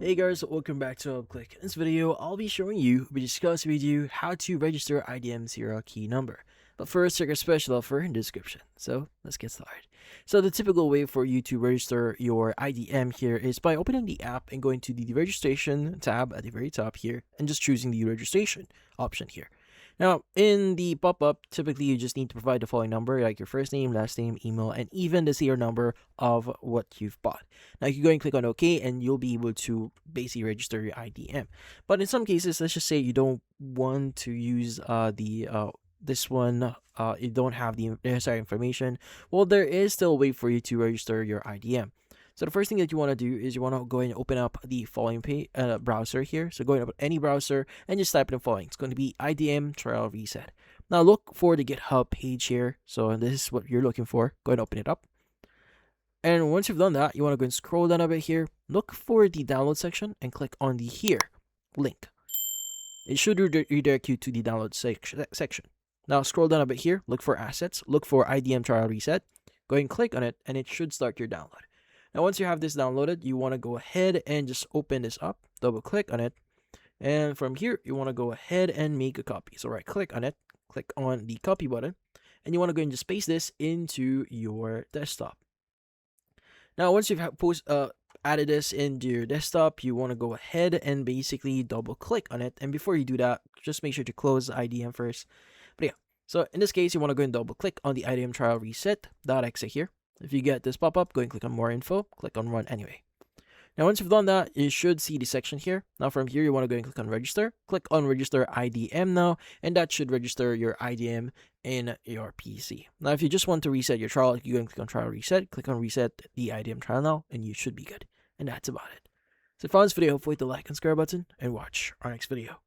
Hey guys, welcome back to Click. In this video, I'll be showing you, discuss with you how to register IDM serial key number. But first, check our special offer in the description. So let's get started. So the typical way for you to register your IDM here is by opening the app and going to the registration tab at the very top here and just choosing the registration option here. Now, in the pop-up, typically you just need to provide the following number, like your first name, last name, email, and even the serial number of what you've bought. Now, you can go and click on OK, and you'll be able to basically register your IDM. But in some cases, let's just say you don't want to use this one, you don't have the necessary information. Well, there is still a way for you to register your IDM. So the first thing that you want to do is you want to go and open up the following browser here. So go and open any browser and just type in the following. It's going to be IDM trial reset. Now look for the GitHub page here. So this is what you're looking for. Go and open it up. And once you've done that, you want to go and scroll down a bit here. Look for the download section and click on the here link. It should redirect you to the download section. Now scroll down a bit here. Look for assets. Look for IDM trial reset. Go and click on it and it should start your download. Now, once you have this downloaded, you want to go ahead and just open this up, double click on it. And from here, you want to go ahead and make a copy. So right click on it, click on the copy button, and you want to go and just paste this into your desktop. Now, once you've added this into your desktop, you want to go ahead and basically double click on it. And before you do that, just make sure to close the IDM first. But yeah, so in this case, you want to go and double click on the IDM trial reset.exe here. If you get this pop-up, go and click on more info, click on run anyway. Now, once you've done that, you should see the section here. Now, from here, you want to go and click on register. Click on register IDM now, and that should register your IDM in your PC. Now, if you just want to reset your trial, you go and click on trial reset, click on reset the IDM trial now, and you should be good. And that's about it. So if you found this video, hopefully hit the like and subscribe button, and watch our next video.